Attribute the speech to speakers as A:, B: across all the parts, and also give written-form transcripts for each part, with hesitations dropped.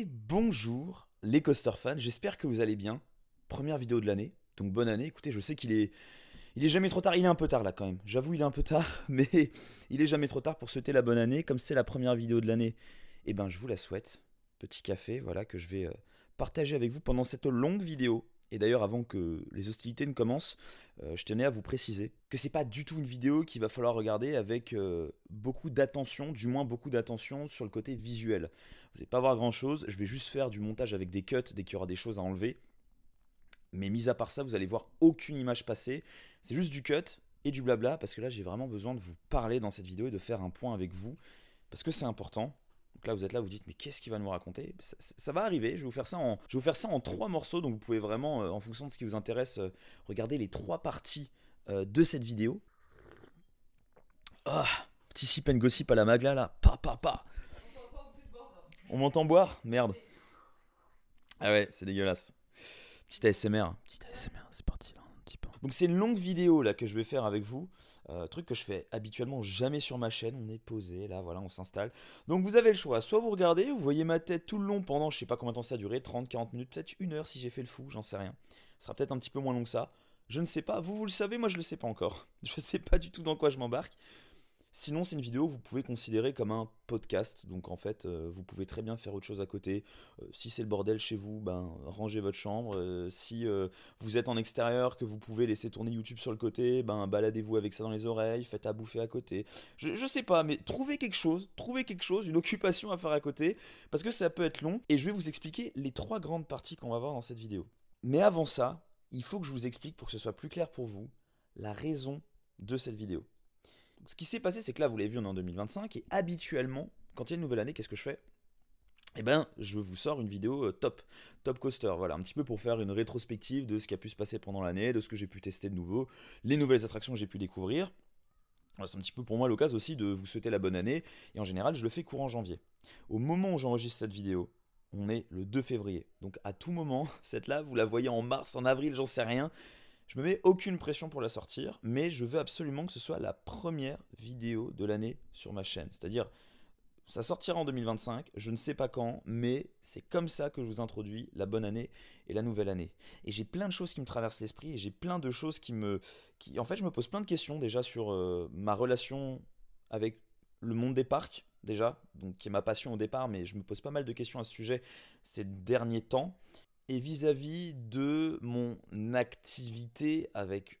A: Et bonjour les coaster fans, j'espère que vous allez bien. Première vidéo de l'année, donc bonne année. Écoutez, je sais il est jamais trop tard, il est un peu tard là quand même. J'avoue, il est un peu tard, mais il est jamais trop tard pour souhaiter la bonne année. Comme c'est la première vidéo de l'année, eh ben je vous la souhaite. Petit café, voilà, que je vais partager avec vous pendant cette longue vidéo. Et d'ailleurs, avant que les hostilités ne commencent, je tenais à vous préciser que c'est pas du tout une vidéo qu'il va falloir regarder avec beaucoup d'attention, du moins beaucoup d'attention sur le côté visuel. Vous n'allez pas voir grand chose, je vais juste faire du montage avec des cuts dès qu'il y aura des choses à enlever. Mais mis à part ça, vous allez voir aucune image passer. C'est juste du cut et du blabla parce que là, j'ai vraiment besoin de vous parler dans cette vidéo et de faire un point avec vous parce que c'est important. Donc là, vous êtes là, vous dites, mais qu'est-ce qu'il va nous raconter? Ça va arriver, je vais vous faire ça en 3 morceaux, donc vous pouvez vraiment, en fonction de ce qui vous intéresse, regarder les 3 parties de cette vidéo. Ah, petit sip and gossip à la Magla là, pa. On m'entend boire? Merde. Ah ouais, c'est dégueulasse. Petit ASMR, c'est parti là, un petit peu. Donc c'est une longue vidéo là que je vais faire avec vous, truc que je fais habituellement jamais sur ma chaîne. On est posé là, voilà, on s'installe. Donc vous avez le choix, soit vous regardez, vous voyez ma tête tout le long pendant, je sais pas combien de temps ça a duré, 30, 40 minutes, peut-être 1 heure si j'ai fait le fou, j'en sais rien. Ce sera peut-être un petit peu moins long que ça. Je ne sais pas, vous le savez, moi je le sais pas encore. Je sais pas du tout dans quoi je m'embarque. Sinon, c'est une vidéo que vous pouvez considérer comme un podcast. Donc en fait, vous pouvez très bien faire autre chose à côté. Si c'est le bordel chez vous, ben rangez votre chambre. Si vous êtes en extérieur, que vous pouvez laisser tourner YouTube sur le côté, ben baladez-vous avec ça dans les oreilles, faites à bouffer à côté. Je sais pas, mais trouvez quelque chose, une occupation à faire à côté, parce que ça peut être long. Et je vais vous expliquer les 3 grandes parties qu'on va voir dans cette vidéo. Mais avant ça, il faut que je vous explique pour que ce soit plus clair pour vous la raison de cette vidéo. Ce qui s'est passé, c'est que là, vous l'avez vu, on est en 2025, et habituellement, quand il y a une nouvelle année, qu'est-ce que je fais? Eh ben, je vous sors une vidéo top coaster, voilà, un petit peu pour faire une rétrospective de ce qui a pu se passer pendant l'année, de ce que j'ai pu tester de nouveau, les nouvelles attractions que j'ai pu découvrir. Voilà, c'est un petit peu pour moi l'occasion aussi de vous souhaiter la bonne année, et en général, je le fais courant janvier. Au moment où j'enregistre cette vidéo, on est le 2 février, donc à tout moment, cette là, vous la voyez en mars, en avril, j'en sais rien. Je me mets aucune pression pour la sortir, mais je veux absolument que ce soit la première vidéo de l'année sur ma chaîne. C'est-à-dire, ça sortira en 2025, je ne sais pas quand, mais c'est comme ça que je vous introduis la bonne année et la nouvelle année. Et j'ai plein de choses qui me traversent l'esprit, et j'ai plein de choses en fait, je me pose plein de questions déjà sur ma relation avec le monde des parcs, déjà, donc qui est ma passion au départ, mais je me pose pas mal de questions à ce sujet ces derniers temps. Et vis-à-vis de mon activité, avec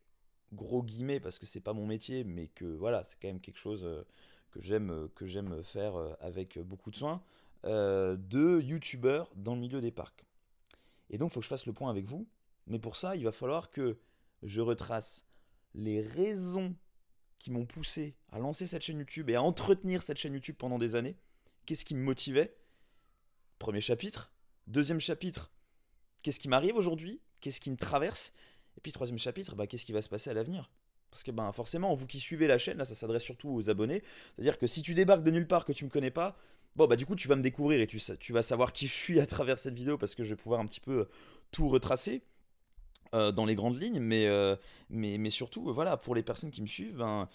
A: gros guillemets, parce que c'est pas mon métier, mais que voilà, c'est quand même quelque chose que j'aime faire avec beaucoup de soin, de youtubeur dans le milieu des parcs. Et donc, il faut que je fasse le point avec vous. Mais pour ça, il va falloir que je retrace les raisons qui m'ont poussé à lancer cette chaîne YouTube et à entretenir cette chaîne YouTube pendant des années. Qu'est-ce qui me motivait? Premier chapitre. Deuxième chapitre, qu'est-ce qui m'arrive aujourd'hui? Qu'est-ce qui me traverse? Et puis troisième chapitre, bah, qu'est-ce qui va se passer à l'avenir? Parce que ben, forcément, vous qui suivez la chaîne, là ça s'adresse surtout aux abonnés. C'est-à-dire que si tu débarques de nulle part, que tu me connais pas, bon bah du coup tu vas me découvrir et tu vas savoir qui je suis à travers cette vidéo parce que je vais pouvoir un petit peu tout retracer dans les grandes lignes. Mais surtout, voilà, pour les personnes qui me suivent, ben,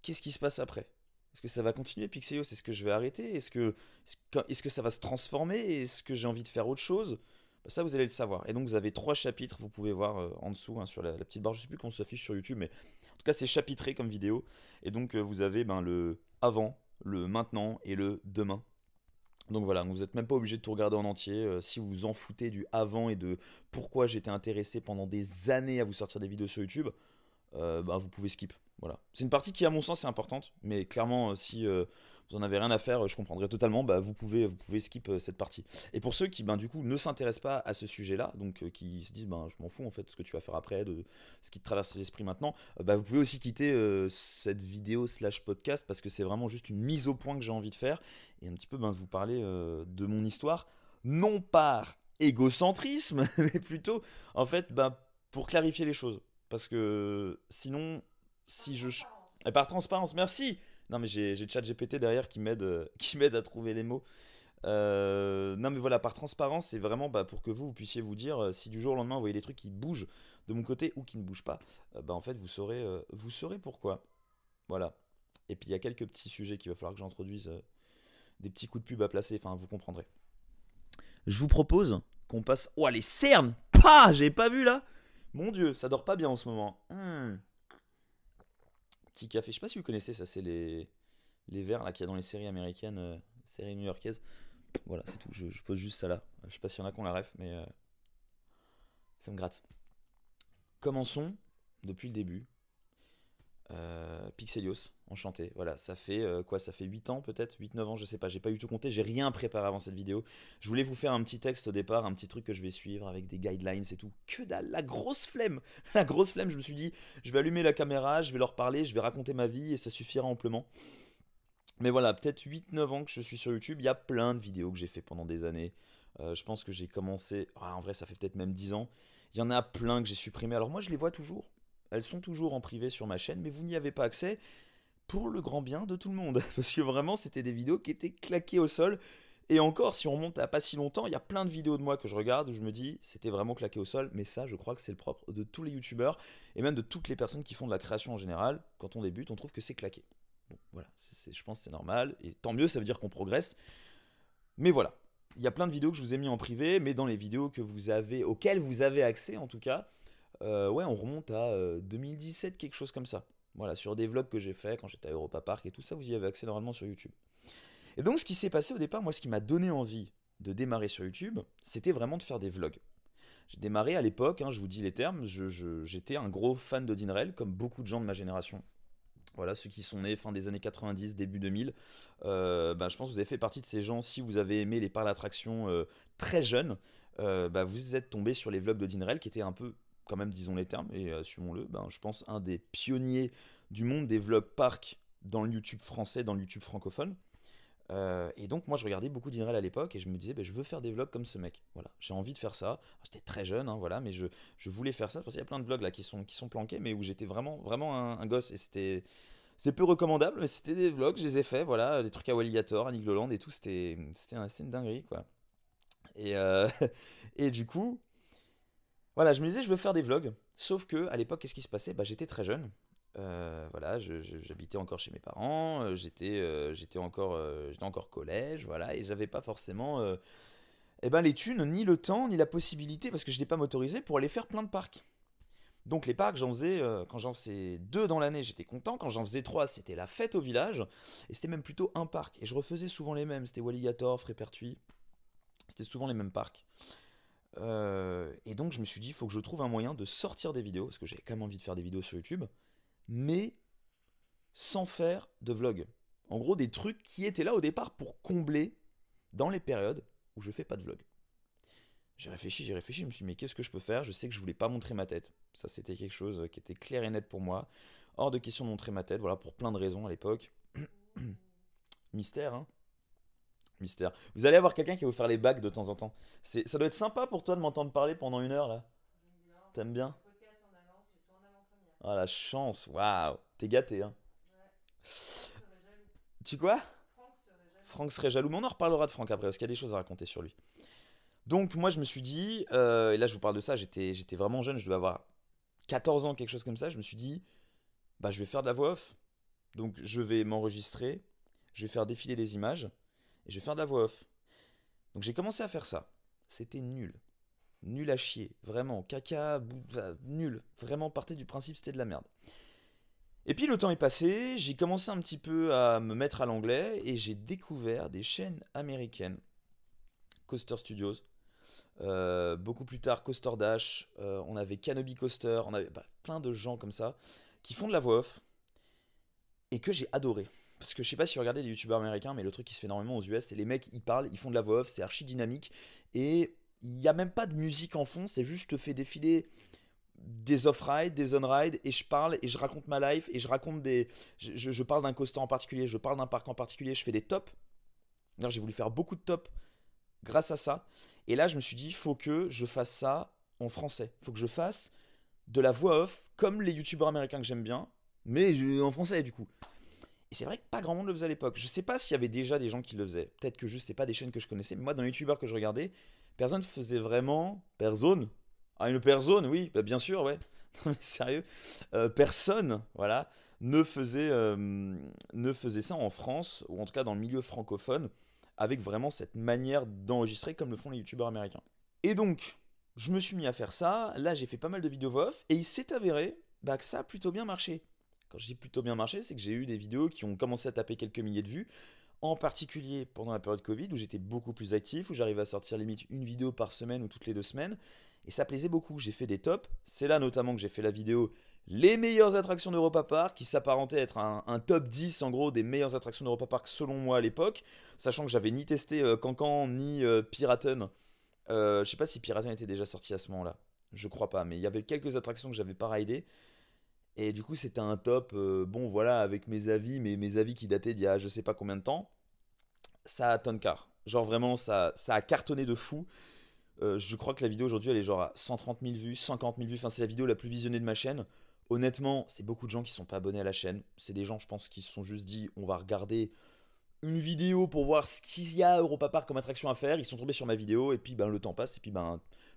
A: qu'est-ce qui se passe après? Est-ce que ça va continuer Pixelio? Est-ce que je vais arrêter? Est-ce que ça va se transformer? Est-ce que j'ai envie de faire autre chose? Bah, ça, vous allez le savoir. Et donc, vous avez 3 chapitres, vous pouvez voir en dessous, hein, sur la petite barre. Je ne sais plus comment ça s'affiche sur YouTube, mais en tout cas, c'est chapitré comme vidéo. Et donc, vous avez ben, le avant, le maintenant et le demain. Donc voilà, vous n'êtes même pas obligé de tout regarder en entier. Si vous vous en foutez du avant et de pourquoi j'étais intéressé pendant des années à vous sortir des vidéos sur YouTube, bah, vous pouvez skip. Voilà. C'est une partie qui, à mon sens, est importante, mais clairement, si vous en avez rien à faire, je comprendrais totalement. Bah, vous pouvez skip cette partie. Et pour ceux qui, ben, du coup, ne s'intéressent pas à ce sujet-là, donc qui se disent, ben, je m'en fous en fait de ce que tu vas faire après, de ce qui te traverse l'esprit maintenant, bah, vous pouvez aussi quitter cette vidéo slash podcast parce que c'est vraiment juste une mise au point que j'ai envie de faire et un petit peu ben, de vous parler de mon histoire, non par égocentrisme, mais plutôt, en fait, ben, pour clarifier les choses. Parce que sinon, si je... Et par transparence, merci. Non mais j'ai ChatGPT derrière qui m'aide qui m'aide à trouver les mots. Non mais voilà, par transparence, c'est vraiment bah, pour que vous puissiez vous dire si du jour au lendemain vous voyez des trucs qui bougent de mon côté ou qui ne bougent pas, bah en fait vous saurez pourquoi. Voilà. Et puis il y a quelques petits sujets qu'il va falloir que j'introduise, des petits coups de pub à placer, enfin vous comprendrez. Je vous propose qu'on passe... Oh, les cernes. Pah, j'avais pas vu là. Mon Dieu, ça dort pas bien en ce moment. Petit café, je sais pas si vous connaissez ça, c'est les verres là qu'il y a dans les séries américaines, séries new-yorkaises. Voilà, c'est tout, je pose juste ça là. Je sais pas s'il y en a qui ont la ref, mais ça me gratte. Commençons depuis le début. Pixelios, enchanté. Voilà, ça fait quoi? Ça fait 8 ans peut-être, 8-9 ans, je sais pas, j'ai pas eu tout compté, j'ai rien préparé avant cette vidéo. Je voulais vous faire un petit texte au départ, un petit truc que je vais suivre avec des guidelines et tout. Que dalle, la grosse flemme. La grosse flemme, je me suis dit, je vais allumer la caméra, je vais leur parler, je vais raconter ma vie et ça suffira amplement. Mais voilà, peut-être 8-9 ans que je suis sur YouTube, il y a plein de vidéos que j'ai fait pendant des années. Je pense que j'ai commencé, en vrai ça fait peut-être même 10 ans. Il y en a plein que j'ai supprimé. Alors moi je les vois toujours. Elles sont toujours en privé sur ma chaîne, mais vous n'y avez pas accès pour le grand bien de tout le monde. Parce que vraiment, c'était des vidéos qui étaient claquées au sol. Et encore, si on remonte à pas si longtemps, il y a plein de vidéos de moi que je regarde où je me dis, c'était vraiment claqué au sol. Mais ça, je crois que c'est le propre de tous les youtubeurs et même de toutes les personnes qui font de la création en général. Quand on débute, on trouve que c'est claqué. Bon, voilà, je pense que c'est normal. Et tant mieux, ça veut dire qu'on progresse. Mais voilà, il y a plein de vidéos que je vous ai mis en privé, mais dans les vidéos que vous avez, auxquelles vous avez accès en tout cas, ouais, on remonte à 2017, quelque chose comme ça. Voilà, sur des vlogs que j'ai fait quand j'étais à Europa Park et tout ça, vous y avez accès normalement sur YouTube. Et donc, ce qui s'est passé au départ, moi, ce qui m'a donné envie de démarrer sur YouTube, c'était vraiment de faire des vlogs. J'ai démarré à l'époque, hein, je vous dis les termes, j'étais un gros fan de Dinrel, comme beaucoup de gens de ma génération. Voilà, ceux qui sont nés fin des années 90, début 2000. Ben, je pense que vous avez fait partie de ces gens, si vous avez aimé les parcs d'attractions très jeunes, ben, vous êtes tombé sur les vlogs de Dinrel, qui étaient un peu, quand même, disons les termes, et assumons-le, ben, je pense un des pionniers du monde des vlogs parcs dans le YouTube français, dans le YouTube francophone. Et donc moi je regardais beaucoup d'Inrel à l'époque et je me disais je veux faire des vlogs comme ce mec. Voilà, j'ai envie de faire ça. J'étais très jeune, hein, voilà, mais je voulais faire ça parce qu'il y a plein de vlogs là qui sont planqués, mais où j'étais vraiment un gosse et c'est peu recommandable, mais c'était des vlogs, je les ai fait, voilà, des trucs à Walligator, à Nigloland et tout, c'était une dinguerie quoi. Et, et du coup, voilà, je me disais je veux faire des vlogs. Sauf que à l'époque, qu'est-ce qui se passait? J'étais très jeune. Voilà, j'habitais encore chez mes parents, j'étais encore collège, voilà, et j'avais pas forcément les thunes, ni le temps, ni la possibilité, parce que je n'étais pas motorisé pour aller faire plein de parcs. Donc les parcs, quand j'en faisais 2 dans l'année, j'étais content. Quand j'en faisais 3, c'était la fête au village. Et c'était même plutôt un parc. Et je refaisais souvent les mêmes. C'était Walligator, Frépertuis. C'était souvent les mêmes parcs. Et donc je me suis dit, il faut que je trouve un moyen de sortir des vidéos, parce que j'avais quand même envie de faire des vidéos sur YouTube, mais sans faire de vlog. En gros, des trucs qui étaient là au départ pour combler dans les périodes où je fais pas de vlog. J'ai réfléchi, je me suis dit, mais qu'est-ce que je peux faire? Je sais que je voulais pas montrer ma tête. Ça, c'était quelque chose qui était clair et net pour moi. Hors de question de montrer ma tête, voilà, pour plein de raisons à l'époque. Mystère, hein. Mystère. Vous allez avoir quelqu'un qui va vous faire les bacs de temps en temps. Ça doit être sympa pour toi de m'entendre parler pendant 1 heure, là. T'aimes bien? Ah, la chance, waouh. T'es gâté, hein. Tu quoi? Franck serait jaloux, mais on en reparlera de Franck après, parce qu'il y a des choses à raconter sur lui. Donc moi je me suis dit, et là je vous parle de ça, j'étais vraiment jeune, je devais avoir 14 ans, quelque chose comme ça, je me suis dit, je vais faire de la voix off. Donc je vais m'enregistrer, je vais faire défiler des images, et je vais faire de la voix off. Donc j'ai commencé à faire ça. C'était nul. Nul à chier. Vraiment, caca, nul. Vraiment, partez du principe, c'était de la merde. Et puis le temps est passé, j'ai commencé un petit peu à me mettre à l'anglais, et j'ai découvert des chaînes américaines. Coaster Studios. Beaucoup plus tard, Coaster Dash, on avait Canopy Coaster, on avait plein de gens comme ça qui font de la voix off et que j'ai adoré. Parce que je sais pas si vous regardez des youtubeurs américains, mais le truc qui se fait énormément aux US, c'est les mecs, ils parlent, ils font de la voix off, c'est archi dynamique et il n'y a même pas de musique en fond, c'est juste je te fais défiler des off-ride, des on-ride et je parle et je raconte ma life et je raconte je parle d'un coaster en particulier, je parle d'un parc en particulier, je fais des tops. D'ailleurs, j'ai voulu faire beaucoup de tops grâce à ça. Et là, je me suis dit, il faut que je fasse ça en français. Il faut que je fasse de la voix off, comme les youtubeurs américains que j'aime bien, mais en français du coup. Et c'est vrai que pas grand monde le faisait à l'époque. Je sais pas s'il y avait déjà des gens qui le faisaient. Peut-être que juste c'est pas des chaînes que je connaissais, mais moi dans les youtubeurs que je regardais, personne faisait vraiment. Personne. Ah, une personne, oui, bien sûr, ouais. Non, mais sérieux. Personne, voilà, ne faisait ça en France, ou en tout cas dans le milieu francophone. avec vraiment cette manière d'enregistrer comme le font les youtubeurs américains. Et donc, je me suis mis à faire ça, là j'ai fait pas mal de vidéos voix off, et il s'est avéré que ça a plutôt bien marché. Quand je dis plutôt bien marché, c'est que j'ai eu des vidéos qui ont commencé à taper quelques milliers de vues, en particulier pendant la période Covid où j'étais beaucoup plus actif, où j'arrivais à sortir limite une vidéo par semaine ou toutes les 2 semaines, et ça plaisait beaucoup. J'ai fait des tops, c'est là notamment que j'ai fait la vidéo les meilleures attractions d'Europa Park, qui s'apparentait à être un top 10 en gros des meilleures attractions d'Europa Park selon moi à l'époque, sachant que j'avais ni testé Cancan ni Piraten. Je sais pas si Piraten était déjà sorti à ce moment-là, je crois pas, mais il y avait quelques attractions que j'avais pas raidées. Et du coup, c'était un top, bon voilà, avec mes avis, mais mes avis qui dataient d'il y a je sais pas combien de temps. Ça a tonne car. Genre vraiment, ça a cartonné de fou. Je crois que la vidéo aujourd'hui, elle est genre à 130 000 vues, 50 000 vues. Enfin, c'est la vidéo la plus visionnée de ma chaîne. Honnêtement, c'est beaucoup de gens qui sont pas abonnés à la chaîne. C'est des gens, je pense, qui se sont juste dit, on va regarder une vidéo pour voir ce qu'il y a à Europa Park comme attraction à faire. Ils sont tombés sur ma vidéo et puis le temps passe et puis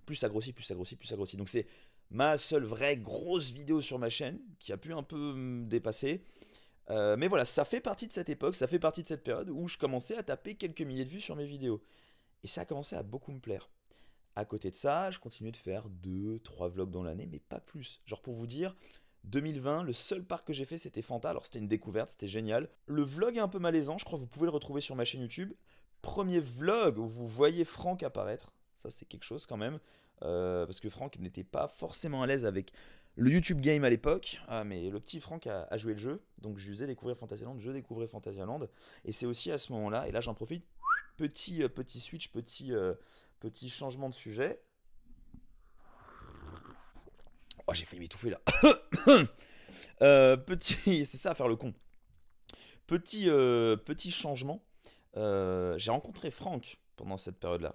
A: plus ça grossit, plus ça grossit, plus ça grossit. Donc c'est ma seule vraie grosse vidéo sur ma chaîne qui a pu un peu me dépasser. Mais voilà, ça fait partie de cette époque, ça fait partie de cette période où je commençais à taper quelques milliers de vues sur mes vidéos. Et ça a commencé à beaucoup me plaire. À côté de ça, je continuais de faire 2, 3 vlogs dans l'année, mais pas plus. Genre pour vous dire, 2020, le seul parc que j'ai fait, c'était Fanta. Alors c'était une découverte, c'était génial. Le vlog est un peu malaisant, je crois que vous pouvez le retrouver sur ma chaîne YouTube. Premier vlog où vous voyez Franck apparaître. Ça, c'est quelque chose quand même. Parce que Franck n'était pas forcément à l'aise avec le YouTube Game à l'époque. Ah, mais le petit Franck a joué le jeu. Donc je lui faisais découvrir Fantasyland, je découvrais Fantasyland. Et c'est aussi à ce moment-là, et là j'en profite, petit switch, petit changement de sujet. Oh, j'ai failli m'étouffer là. C'est ça, faire le con. Petit changement. J'ai rencontré Franck pendant cette période-là.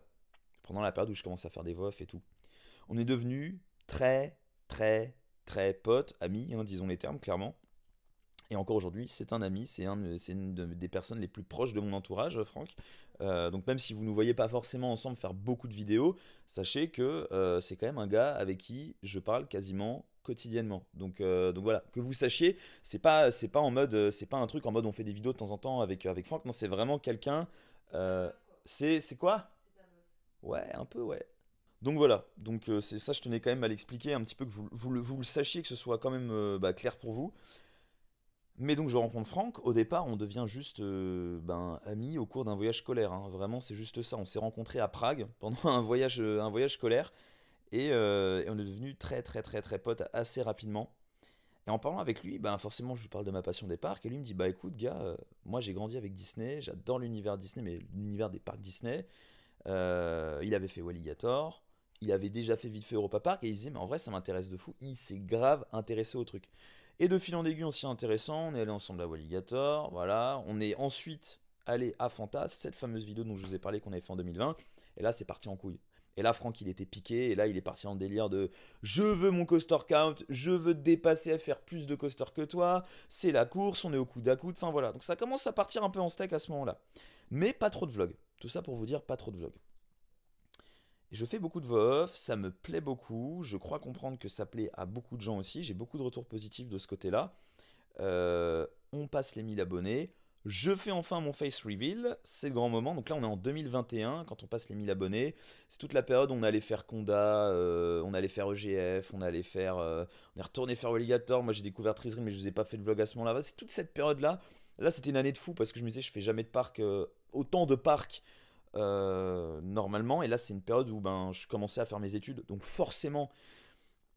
A: Pendant la période où je commençais à faire des voix et tout. On est devenus très, très, très potes, amis, hein, disons les termes, clairement. Et encore aujourd'hui, c'est un ami, c'est des personnes les plus proches de mon entourage, Franck. Donc même si vous ne nous voyez pas forcément ensemble faire beaucoup de vidéos, sachez que c'est quand même un gars avec qui je parle quasiment quotidiennement. Donc voilà, que vous sachiez, c'est pas en mode, c'est pas un truc en mode on fait des vidéos de temps en temps avec Franck. Non, c'est vraiment quelqu'un. C'est quoi? Ouais, un peu, ouais. Donc voilà, donc c'est ça, je tenais quand même à l'expliquer un petit peu que vous le sachiez, que ce soit quand même clair pour vous. Mais donc je rencontre Franck, au départ on devient juste amis au cours d'un voyage scolaire, hein. Vraiment c'est juste ça, on s'est rencontrés à Prague pendant un voyage scolaire et on est devenus très très très très potes assez rapidement. Et en parlant avec lui, forcément je lui parle de ma passion des parcs et lui me dit bah écoute gars, moi j'ai grandi avec Disney, j'adore l'univers Disney mais l'univers des parcs Disney. Il avait fait Walligator, il avait déjà fait vite fait Europa Park et il se disait mais en vrai ça m'intéresse de fou, il s'est grave intéressé au truc. Et de fil en aiguille on s'y est intéressant, on est allé ensemble à Walligator, voilà, on est ensuite allé à Fantas, cette fameuse vidéo dont je vous ai parlé qu'on avait fait en 2020, et là c'est parti en couille. Et là Franck il était piqué, et là il est parti en délire de je veux mon coaster count, je veux te dépasser à faire plus de coasters que toi, c'est la course, on est au coude à coude, enfin voilà. Donc ça commence à partir un peu en steak à ce moment-là. Mais pas trop de vlogs. Tout ça pour vous dire, pas trop de vlogs. Et je fais beaucoup de voix off, ça me plaît beaucoup. Je crois comprendre que ça plaît à beaucoup de gens aussi. J'ai beaucoup de retours positifs de ce côté-là. On passe les 1000 abonnés. Je fais enfin mon face reveal. C'est le grand moment. Donc là, on est en 2021 quand on passe les 1000 abonnés. C'est toute la période où on allait faire Conda, on allait faire EGF, on est retourné faire Alligator. Moi, j'ai découvert Treasury, mais je vous ai pas fait de vlog à ce moment-là. C'est toute cette période-là. Là, c'était une année de fou parce que je me disais, je fais jamais de parc, autant de parcs normalement. Et là, c'est une période où je commençais à faire mes études. Donc forcément,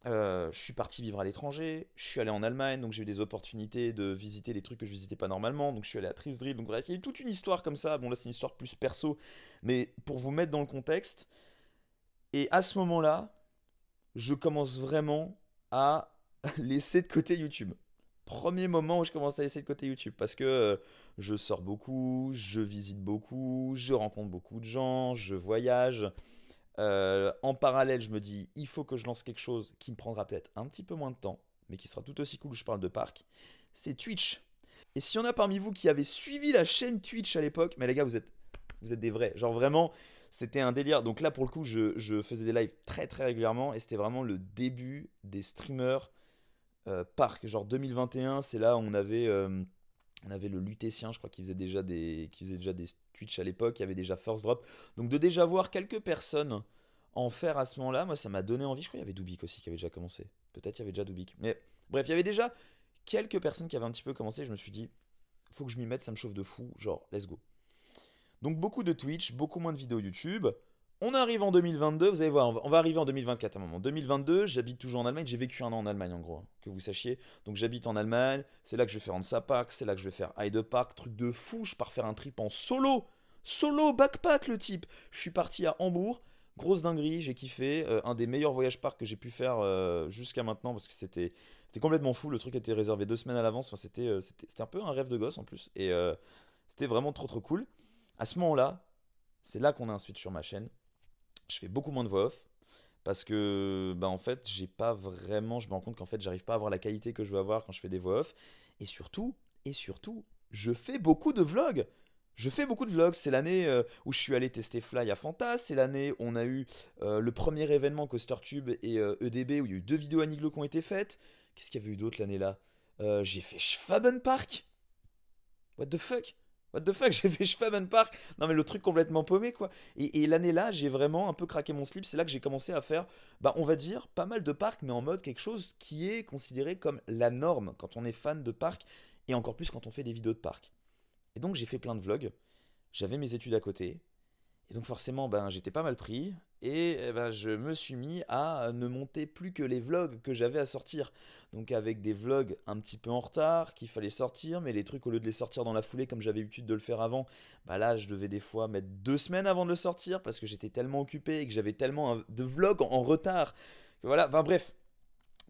A: je suis parti vivre à l'étranger. Je suis allé en Allemagne. Donc j'ai eu des opportunités de visiter des trucs que je visitais pas normalement. Donc je suis allé à Tripsdrill. Donc bref, il y a eu toute une histoire comme ça. Bon, là, c'est une histoire plus perso. Mais pour vous mettre dans le contexte. Et à ce moment-là, je commence vraiment à laisser de côté YouTube. Premier moment où je commence à laisser de côté YouTube parce que je sors beaucoup, je visite beaucoup, je rencontre beaucoup de gens, je voyage. En parallèle, je me dis, il faut que je lance quelque chose qui me prendra peut-être un petit peu moins de temps, mais qui sera tout aussi cool où je parle de parc. C'est Twitch. Et s'il y en a parmi vous qui avaient suivi la chaîne Twitch à l'époque, mais les gars, vous êtes des vrais. Genre vraiment, c'était un délire. Donc là, pour le coup, je faisais des lives très très régulièrement et c'était vraiment le début des streamers parc. Genre 2021, c'est là où on avait le Lutétien, je crois, qui faisait déjà des Twitch à l'époque, il y avait déjà First Drop. Donc de déjà voir quelques personnes en faire à ce moment-là, moi ça m'a donné envie. Je crois qu'il y avait Dubik aussi qui avait déjà commencé. Peut-être il y avait déjà Dubik. Mais bref, il y avait déjà quelques personnes qui avaient un petit peu commencé. Je me suis dit, faut que je m'y mette, ça me chauffe de fou. Genre, let's go. Donc beaucoup de Twitch, beaucoup moins de vidéos YouTube. On arrive en 2022, vous allez voir, on va arriver en 2024 à un moment. 2022, j'habite toujours en Allemagne, j'ai vécu un an en Allemagne en gros, hein, que vous sachiez. Donc j'habite en Allemagne, c'est là que je vais faire Hansa Park, c'est là que je vais faire Heide Park, truc de fou, je pars faire un trip en solo. Solo, backpack le type. Je suis parti à Hambourg, grosse dinguerie, j'ai kiffé. Un des meilleurs voyages parcs que j'ai pu faire jusqu'à maintenant parce que c'était complètement fou, le truc était réservé 2 semaines à l'avance, enfin, c'était un peu un rêve de gosse en plus. Et c'était vraiment trop trop cool. À ce moment-là, c'est là qu'on a un switch sur ma chaîne. Je fais beaucoup moins de voix off parce que bah en fait j'ai pas vraiment, je me rends compte qu'en fait j'arrive pas à avoir la qualité que je veux avoir quand je fais des voix off et surtout je fais beaucoup de vlogs. Je fais beaucoup de vlogs, c'est l'année où je suis allé tester Fly à Fantas, c'est l'année où on a eu le premier événement CoasterTube et EDB où il y a eu 2 vidéos à Niglo qui ont été faites. Qu'est-ce qu'il y avait eu d'autre l'année là? J'ai fait Schwaben Park. What the fuck? What the fuck? J'ai fait Schwaben Park. Non mais le truc complètement paumé quoi. Et l'année là, j'ai vraiment un peu craqué mon slip. C'est là que j'ai commencé à faire, bah on va dire, pas mal de parcs, mais en mode quelque chose qui est considéré comme la norme quand on est fan de parcs et encore plus quand on fait des vidéos de parcs. Et donc j'ai fait plein de vlogs. J'avais mes études à côté. Et donc forcément, ben, j'étais pas mal pris. Et ben, je me suis mis à ne monter plus que les vlogs que j'avais à sortir. Donc avec des vlogs un petit peu en retard, qu'il fallait sortir, mais les trucs, au lieu de les sortir dans la foulée comme j'avais l'habitude de le faire avant, bah là je devais des fois mettre 2 semaines avant de le sortir parce que j'étais tellement occupé et que j'avais tellement de vlogs en retard. Que voilà, enfin bref,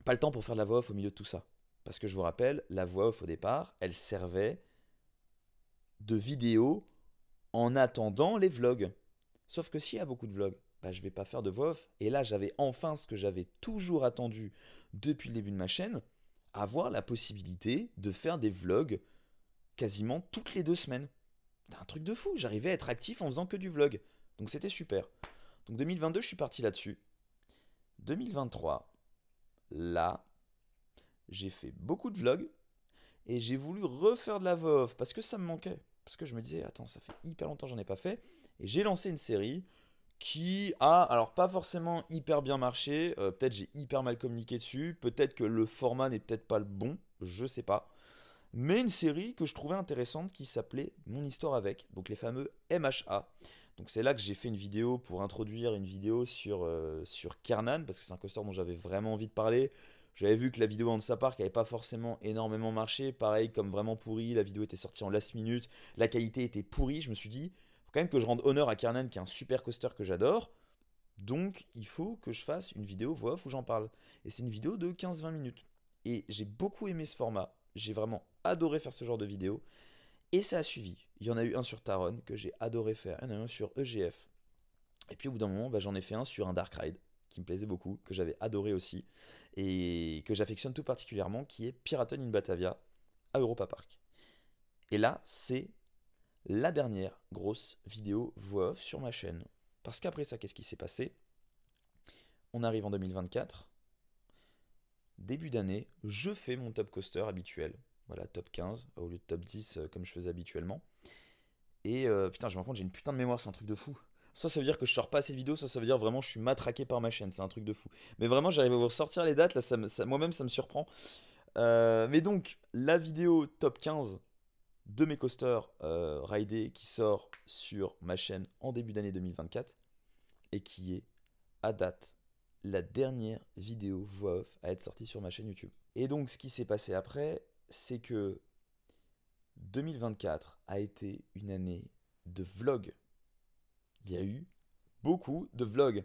A: pas le temps pour faire de la voix off au milieu de tout ça. Parce que je vous rappelle, la voix off au départ, elle servait de vidéo en attendant les vlogs. Sauf que s'il y a beaucoup de vlogs, bah, je vais pas faire de voix off. Et là, j'avais enfin ce que j'avais toujours attendu depuis le début de ma chaîne, avoir la possibilité de faire des vlogs quasiment toutes les 2 semaines. C'est un truc de fou, j'arrivais à être actif en faisant que du vlog. Donc c'était super. Donc 2022, je suis parti là-dessus. 2023, là, j'ai fait beaucoup de vlogs et j'ai voulu refaire de la voix off parce que ça me manquait. Parce que je me disais, attends, ça fait hyper longtemps que j'en ai pas fait. Et j'ai lancé une série qui a, alors pas forcément hyper bien marché, peut-être j'ai hyper mal communiqué dessus, peut-être que le format n'est peut-être pas le bon, je sais pas. Mais une série que je trouvais intéressante qui s'appelait Mon histoire avec, donc les fameux MHA. Donc c'est là que j'ai fait une vidéo pour introduire une vidéo sur Kernan, parce que c'est un coaster dont j'avais vraiment envie de parler. J'avais vu que la vidéo Hansa Park n'avait pas forcément énormément marché, pareil comme vraiment pourri, la vidéo était sortie en last minute, la qualité était pourrie, je me suis dit, faut quand même que je rende honneur à Kernan qui est un super coaster que j'adore, donc il faut que je fasse une vidéo voix off où j'en parle. Et c'est une vidéo de 15-20 minutes. Et j'ai beaucoup aimé ce format, j'ai vraiment adoré faire ce genre de vidéo, et ça a suivi. Il y en a eu un sur Taron que j'ai adoré faire, il y en a eu un sur EGF. Et puis au bout d'un moment, bah, j'en ai fait un sur un Dark Ride qui me plaisait beaucoup, que j'avais adoré aussi, et que j'affectionne tout particulièrement, qui est Piraten in Batavia à Europa Park. Et là, c'est la dernière grosse vidéo voix off sur ma chaîne. Parce qu'après ça, qu'est-ce qui s'est passé? On arrive en 2024. Début d'année, je fais mon top coaster habituel. Voilà, top 15 au lieu de top 10 comme je faisais habituellement. Et putain, je me rends compte, j'ai une putain de mémoire, c'est un truc de fou. Soit ça veut dire que je sors pas assez de vidéos, soit ça veut dire vraiment je suis matraqué par ma chaîne, c'est un truc de fou. Mais vraiment, j'arrive à vous ressortir les dates, là, moi-même ça me surprend. Mais donc, la vidéo top 15 de mes coasters ridés qui sort sur ma chaîne en début d'année 2024 et qui est à date la dernière vidéo voix off à être sortie sur ma chaîne YouTube. Et donc, ce qui s'est passé après, c'est que 2024 a été une année de vlogs. Il y a eu beaucoup de vlogs.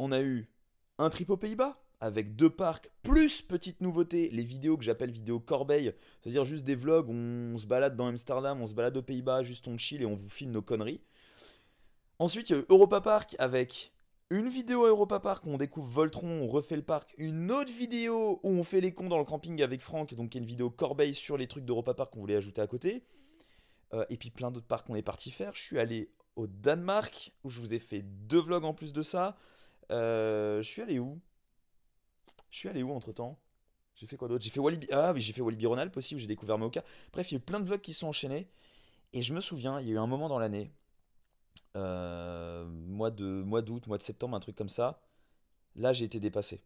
A: On a eu un trip aux Pays-Bas avec 2 parcs plus petite nouveauté, les vidéos que j'appelle vidéos corbeille, c'est-à-dire juste des vlogs où on se balade dans Amsterdam, on se balade aux Pays-Bas, juste on chill et on vous filme nos conneries. Ensuite, il y a eu Europa Park avec une vidéo à Europa Park où on découvre Voltron, on refait le parc, une autre vidéo où on fait les cons dans le camping avec Franck, donc il y a une vidéo corbeille sur les trucs d'Europa Park qu'on voulait ajouter à côté. Et puis plein d'autres parcs qu'on est parti faire. Je suis allé au Danemark où je vous ai fait 2 vlogs en plus de ça. Je suis allé où? Je suis allé où entre temps? J'ai fait quoi d'autre? J'ai fait Walibi. Ah oui, j'ai fait Walibi Rhône-Alpes aussi où j'ai découvert Mocha. Bref, il y a eu plein de vlogs qui sont enchaînés. Et je me souviens, il y a eu un moment dans l'année, mois d'août, mois de septembre, un truc comme ça. Là, j'ai été dépassé.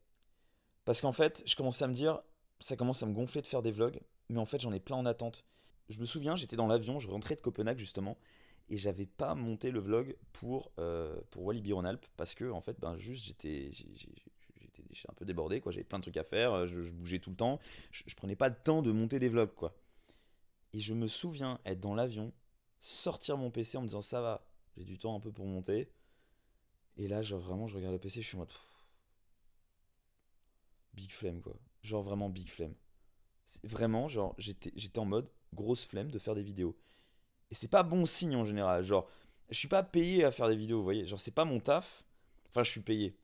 A: Parce qu'en fait, je commençais à me dire, ça commence à me gonfler de faire des vlogs, mais en fait, j'en ai plein en attente. Je me souviens, j'étais dans l'avion, je rentrais de Copenhague justement, et j'avais pas monté le vlog pour Walibi Rhône-Alpes, parce que en fait, ben juste, j'étais un peu débordé, quoi. J'avais plein de trucs à faire, je bougeais tout le temps, je prenais pas le temps de monter des vlogs, quoi. Et je me souviens être dans l'avion, sortir mon PC en me disant ça va, j'ai du temps un peu pour monter. Et là, genre vraiment, je regarde le PC, je suis en mode big flemme quoi. Genre vraiment big flemme. Vraiment, genre j'étais en mode grosse flemme de faire des vidéos. Et c'est pas bon signe en général. Genre, je suis pas payé à faire des vidéos, vous voyez. Genre, c'est pas mon taf. Enfin, je suis payé.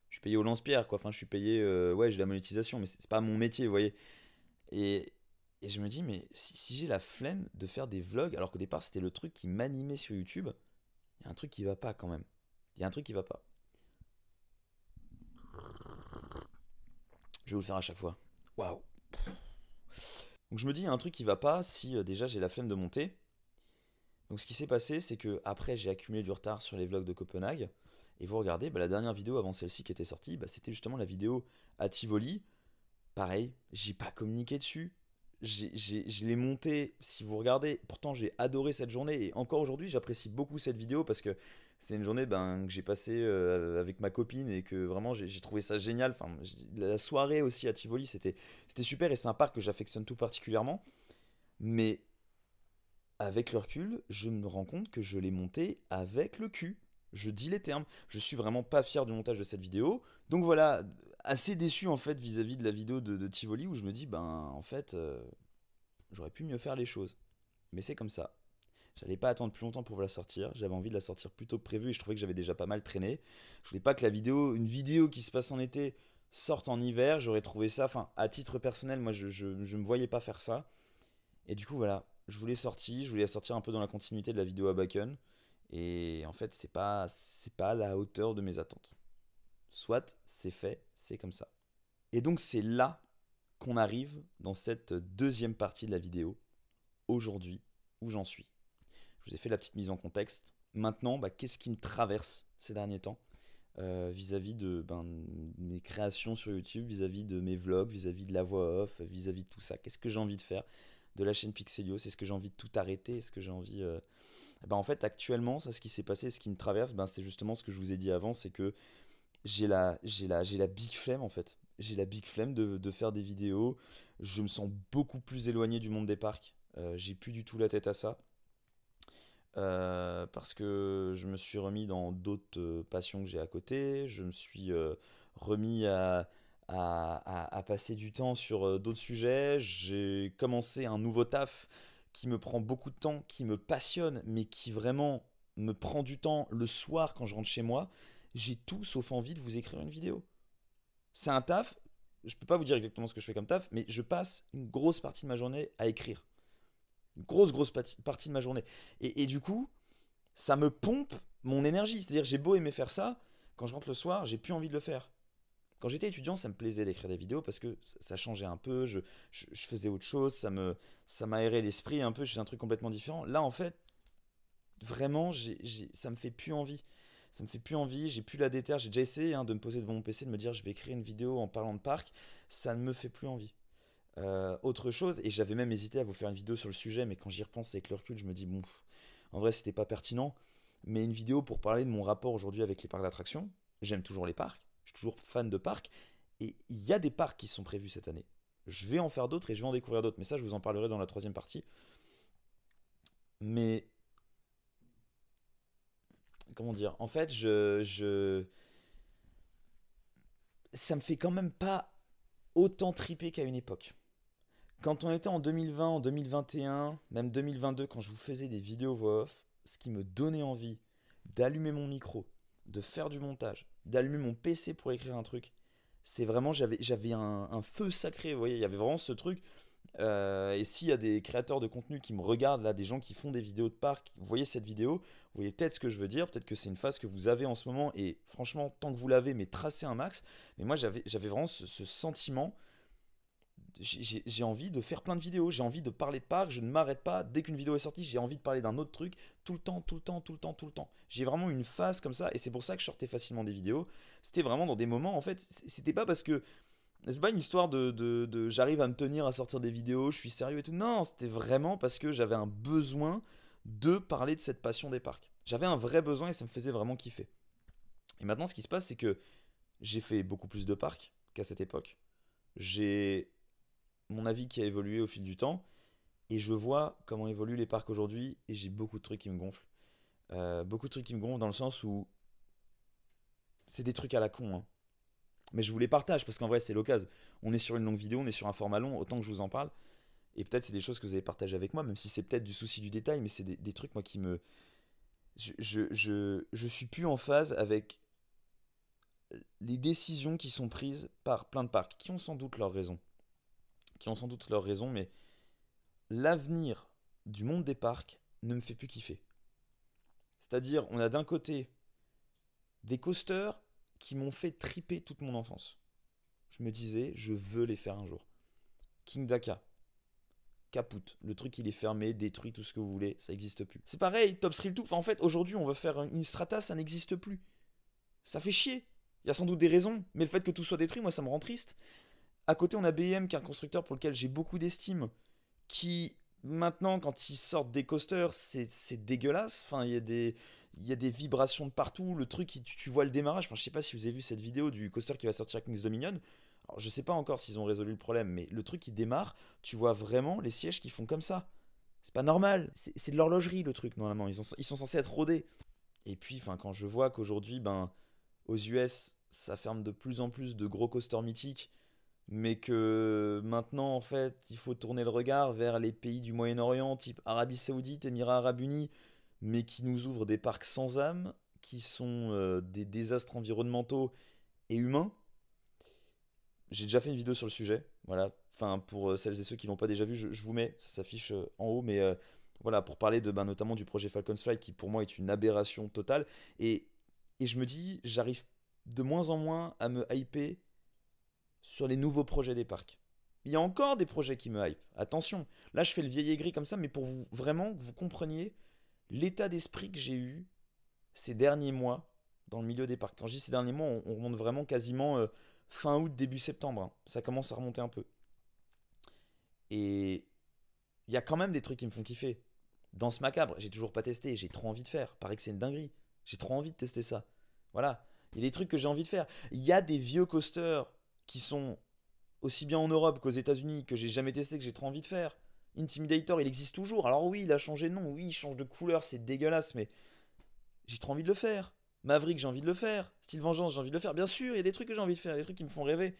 A: Je suis payé au lance-pierre, quoi. Enfin, je suis payé. Ouais, j'ai la monétisation, mais c'est pas mon métier, vous voyez. Et, et je me dis, mais si j'ai la flemme de faire des vlogs, alors qu'au départ c'était le truc qui m'animait sur YouTube, il y a un truc qui va pas quand même. Il y a un truc qui va pas. Je vais vous le faire à chaque fois. Waouh. Donc je me dis, il y a un truc qui va pas si déjà j'ai la flemme de monter. Donc ce qui s'est passé, c'est que après j'ai accumulé du retard sur les vlogs de Copenhague. Et vous regardez, bah, la dernière vidéo avant celle-ci qui était sortie, bah, c'était justement la vidéo à Tivoli. Pareil, j'ai pas communiqué dessus. Je l'ai monté, si vous regardez, pourtant j'ai adoré cette journée et encore aujourd'hui j'apprécie beaucoup cette vidéo parce que c'est une journée que j'ai passée avec ma copine et que vraiment j'ai trouvé ça génial. Enfin, la soirée aussi à Tivoli c'était super et c'est un parc que j'affectionne tout particulièrement. Mais avec le recul, je me rends compte que je l'ai monté avec le cul. Je dis les termes. Je suis vraiment pas fier du montage de cette vidéo. Donc voilà, assez déçu en fait vis-à-vis de la vidéo de Tivoli où je me dis, ben en fait, j'aurais pu mieux faire les choses. Mais c'est comme ça. J'allais pas attendre plus longtemps pour la sortir. J'avais envie de la sortir plus tôt que prévu et je trouvais que j'avais déjà pas mal traîné. Je voulais pas que une vidéo qui se passe en été, sorte en hiver. J'aurais trouvé ça, enfin, à titre personnel, moi je me voyais pas faire ça. Et du coup, voilà, je voulais la sortir un peu dans la continuité de la vidéo à Bacon. Et en fait, c'est pas à la hauteur de mes attentes. Soit c'est fait, c'est comme ça. Et donc c'est là qu'on arrive dans cette deuxième partie de la vidéo, aujourd'hui, où j'en suis. Je vous ai fait la petite mise en contexte. Maintenant, bah, qu'est-ce qui me traverse ces derniers temps vis-à-vis de mes créations sur YouTube, vis-à-vis de mes vlogs, vis-à-vis de la voix off, vis-à-vis de tout ça. Qu'est-ce que j'ai envie de faire de la chaîne Pixelio? Est-ce que j'ai envie de tout arrêter? Est-ce que j'ai envie... En fait, actuellement, ça, ce qui s'est passé, ce qui me traverse, c'est justement ce que je vous ai dit avant, c'est que j'ai la big flemme en fait. J'ai la big flemme de faire des vidéos. Je me sens beaucoup plus éloigné du monde des parcs. J'ai plus du tout la tête à ça. Parce que je me suis remis dans d'autres passions que j'ai à côté. Je me suis remis à passer du temps sur d'autres sujets. J'ai commencé un nouveau taf qui me prend beaucoup de temps, qui me passionne, mais qui vraiment me prend du temps le soir quand je rentre chez moi. J'ai tout sauf envie de vous écrire une vidéo. C'est un taf. Je peux pas vous dire exactement ce que je fais comme taf, mais je passe une grosse partie de ma journée à écrire. Une grosse partie de ma journée. Et du coup, ça me pompe mon énergie. C'est-à-dire, j'ai beau aimer faire ça, quand je rentre le soir, j'ai plus envie de le faire. Quand j'étais étudiant, ça me plaisait d'écrire des vidéos parce que ça changeait un peu, je faisais autre chose, ça m'aérait l'esprit un peu, je faisais un truc complètement différent. Là, en fait, vraiment, ça me fait plus envie. Ça me fait plus envie, j'ai plus la déterre. J'ai déjà essayé de me poser devant mon PC, de me dire je vais écrire une vidéo en parlant de parc. Ça ne me fait plus envie. Autre chose, et j'avais même hésité à vous faire une vidéo sur le sujet, mais quand j'y repense avec le recul, je me dis, bon, en vrai, c'était pas pertinent. Mais une vidéo pour parler de mon rapport aujourd'hui avec les parcs d'attractions. J'aime toujours les parcs, je suis toujours fan de parcs, et il y a des parcs qui sont prévus cette année. Je vais en faire d'autres et je vais en découvrir d'autres, mais ça, je vous en parlerai dans la troisième partie. Mais, comment dire, en fait, ça me fait quand même pas autant triper qu'à une époque. Quand on était en 2020, en 2021, même 2022, quand je vous faisais des vidéos voix off, ce qui me donnait envie d'allumer mon micro, de faire du montage, d'allumer mon PC pour écrire un truc, c'est vraiment, j'avais un feu sacré, vous voyez, il y avait vraiment ce truc. Et s'il y a des créateurs de contenu qui me regardent, là, des gens qui font des vidéos de parc, vous voyez cette vidéo, vous voyez peut-être ce que je veux dire, peut-être que c'est une phase que vous avez en ce moment, et franchement, tant que vous l'avez, mais tracez un max. Mais moi, j'avais vraiment ce sentiment j'ai envie de faire plein de vidéos, j'ai envie de parler de parcs, je ne m'arrête pas. Dès qu'une vidéo est sortie, j'ai envie de parler d'un autre truc, tout le temps, tout le temps, tout le temps, tout le temps. J'ai vraiment une phase comme ça, et c'est pour ça que je sortais facilement des vidéos. C'était vraiment dans des moments, en fait, c'était pas parce que. C'est pas une histoire de j'arrive à me tenir à sortir des vidéos, je suis sérieux et tout. Non, c'était vraiment parce que j'avais un besoin de parler de cette passion des parcs. J'avais un vrai besoin et ça me faisait vraiment kiffer. Et maintenant, ce qui se passe, c'est que j'ai fait beaucoup plus de parcs qu'à cette époque. J'ai mon avis qui a évolué au fil du temps et je vois comment évoluent les parcs aujourd'hui et j'ai beaucoup de trucs qui me gonflent. Beaucoup de trucs qui me gonflent dans le sens où c'est des trucs à la con, hein. Mais je vous les partage parce qu'en vrai c'est l'occasion. On est sur une longue vidéo, on est sur un format long, autant que je vous en parle. Et peut-être c'est des choses que vous avez partagées avec moi, même si c'est peut-être du souci du détail, mais c'est des trucs moi qui me... Je suis plus en phase avec les décisions qui sont prises par plein de parcs, qui ont sans doute leurs raisons. Qui ont sans doute leurs raisons, mais l'avenir du monde des parcs ne me fait plus kiffer. C'est-à-dire, on a d'un côté des coasters qui m'ont fait triper toute mon enfance. Je me disais, je veux les faire un jour. King Daka, Caput, le truc il est fermé, détruit, tout ce que vous voulez, ça n'existe plus. C'est pareil, Top Thrill 2, enfin, en fait aujourd'hui on veut faire une strata, ça n'existe plus. Ça fait chier. Il y a sans doute des raisons, mais le fait que tout soit détruit, moi ça me rend triste. À côté on a BM qui est un constructeur pour lequel j'ai beaucoup d'estime, qui maintenant quand ils sortent des coasters c'est dégueulasse, enfin il y a des vibrations de partout, le truc, tu vois le démarrage, enfin je sais pas si vous avez vu cette vidéo du coaster qui va sortir à Kings Dominion. Alors, je sais pas encore s'ils ont résolu le problème, mais le truc qui démarre, tu vois vraiment les sièges qui font comme ça. C'est pas normal, c'est de l'horlogerie le truc normalement, ils sont censés être rodés. Et puis quand je vois qu'aujourd'hui, aux US, ça ferme de plus en plus de gros coasters mythiques, mais que maintenant en fait il faut tourner le regard vers les pays du Moyen-Orient, type Arabie Saoudite, Émirats Arabes Unis, mais qui nous ouvrent des parcs sans âme, qui sont des désastres environnementaux et humains. J'ai déjà fait une vidéo sur le sujet, voilà. Enfin, pour celles et ceux qui l'ont pas déjà vu, je vous mets, ça s'affiche en haut, mais voilà, pour parler notamment du projet Falcon's Flight, qui pour moi est une aberration totale. Et, et je me dis, j'arrive de moins en moins à me hyper sur les nouveaux projets des parcs. Il y a encore des projets qui me hype. Attention, là je fais le vieil aigri comme ça, mais pour vous vraiment que vous compreniez l'état d'esprit que j'ai eu ces derniers mois dans le milieu des parcs. Quand je dis ces derniers mois, on remonte vraiment quasiment fin août, début septembre, hein. Ça commence à remonter un peu. Et il y a quand même des trucs qui me font kiffer. Danse macabre, j'ai toujours pas testé, j'ai trop envie de faire. Paraît que c'est une dinguerie. J'ai trop envie de tester ça. Voilà. Il y a des trucs que j'ai envie de faire. Il y a des vieux coasters qui sont aussi bien en Europe qu'aux États-Unis que j'ai jamais testé, que j'ai trop envie de faire. Intimidator, il existe toujours. Alors oui, il a changé de nom, oui, il change de couleur, c'est dégueulasse, mais j'ai trop envie de le faire. Maverick, j'ai envie de le faire. Style Vengeance, j'ai envie de le faire. Bien sûr, il y a des trucs que j'ai envie de faire, des trucs qui me font rêver.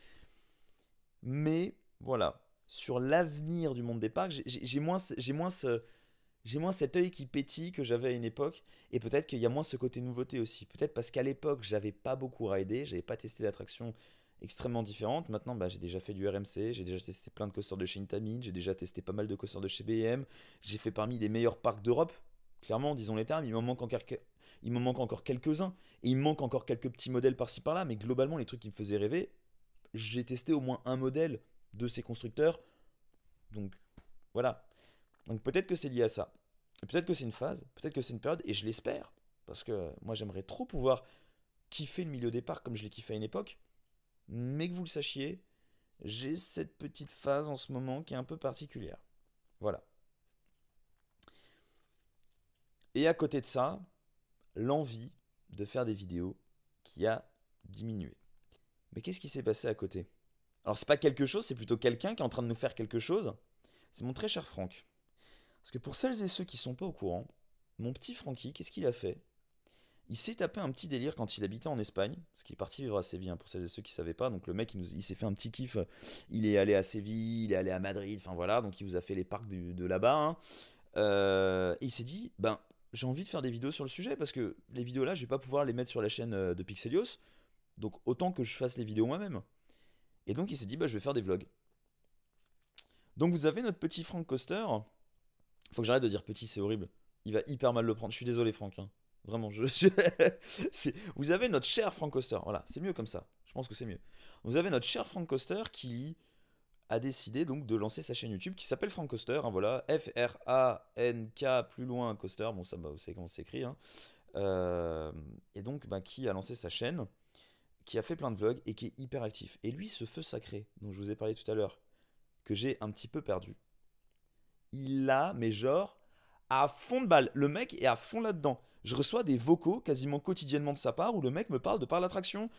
A: Mais voilà, sur l'avenir du monde des parcs, j'ai moins cet œil qui pétille que j'avais à une époque. Et peut-être qu'il y a moins ce côté nouveauté aussi. Peut-être parce qu'à l'époque, j'avais pas beaucoup ridé, j'avais pas testé d'attractions extrêmement différentes. Maintenant, j'ai déjà fait du RMC, j'ai déjà testé plein de coasters de chez Intamin, j'ai déjà testé pas mal de coasters de chez BM. J'ai fait parmi les meilleurs parcs d'Europe. Clairement, disons les termes, il m'en manque encore quelques-uns. Et il me manque encore quelques petits modèles par-ci par-là. Mais globalement, les trucs qui me faisaient rêver, j'ai testé au moins un modèle de ces constructeurs. Donc voilà. Donc peut-être que c'est lié à ça. Peut-être que c'est une phase, peut-être que c'est une période, et je l'espère. Parce que moi j'aimerais trop pouvoir kiffer le milieu des parcs comme je l'ai kiffé à une époque. Mais que vous le sachiez, j'ai cette petite phase en ce moment qui est un peu particulière. Voilà. Et à côté de ça, l'envie de faire des vidéos qui a diminué. Mais qu'est-ce qui s'est passé à côté? Alors c'est pas quelque chose, c'est plutôt quelqu'un qui est en train de nous faire quelque chose. C'est mon très cher Franck. Parce que pour celles et ceux qui sont pas au courant, mon petit Francky, qu'est-ce qu'il a fait? Il s'est tapé un petit délire quand il habitait en Espagne, parce qu'il est parti vivre à Séville, hein, pour celles et ceux qui ne savaient pas. Donc le mec, il s'est fait un petit kiff. Il est allé à Séville, il est allé à Madrid, enfin voilà. Donc il vous a fait les parcs de là-bas, hein. Et il s'est dit, j'ai envie de faire des vidéos sur le sujet, parce que les vidéos là, je vais pas pouvoir les mettre sur la chaîne de Pixelios. Donc autant que je fasse les vidéos moi-même. Et donc il s'est dit, je vais faire des vlogs. Donc vous avez notre petit Frank Coaster. Faut que j'arrête de dire petit, c'est horrible. Il va hyper mal le prendre. Je suis désolé, Franck, hein. Vraiment, vous avez notre cher Frank Coaster. Voilà, c'est mieux comme ça. Je pense que c'est mieux. Vous avez notre cher Frank Coaster qui a décidé donc de lancer sa chaîne YouTube qui s'appelle Frank Coaster, hein, voilà, F-R-A-N-K plus loin Coaster, bon ça bah, vous savez comment c'est écrit, hein. Et donc bah, qui a lancé sa chaîne, qui a fait plein de vlogs et qui est hyper actif. Et lui, ce feu sacré dont je vous ai parlé tout à l'heure, que j'ai un petit peu perdu, il l'a, mais genre, à fond de balle. Le mec est à fond là-dedans. Je reçois des vocaux quasiment quotidiennement de sa part où le mec me parle de par l'attraction.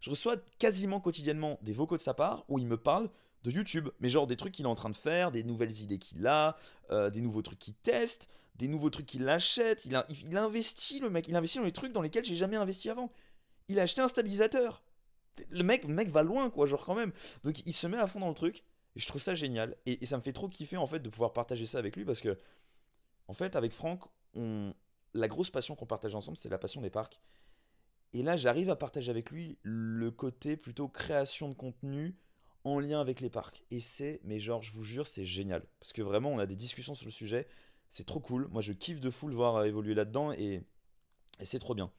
A: Je reçois quasiment quotidiennement des vocaux de sa part où il me parle de YouTube. Mais genre des trucs qu'il est en train de faire, des nouvelles idées qu'il a, des nouveaux trucs qu'il teste, des nouveaux trucs qu'il achète. Il investit, le mec. Il investit dans les trucs dans lesquels j'ai jamais investi avant. Il a acheté un stabilisateur. Le mec va loin, quoi, genre quand même. Donc il se met à fond dans le truc. Et je trouve ça génial. Et ça me fait trop kiffer, en fait, de pouvoir partager ça avec lui parce que, en fait, avec Franck, la grosse passion qu'on partage ensemble, c'est la passion des parcs. Et là, j'arrive à partager avec lui le côté plutôt création de contenu en lien avec les parcs. Et c'est, mais genre, je vous jure, c'est génial. Parce que vraiment, on a des discussions sur le sujet. C'est trop cool. Moi, je kiffe de fou le voir évoluer là-dedans et c'est trop bien.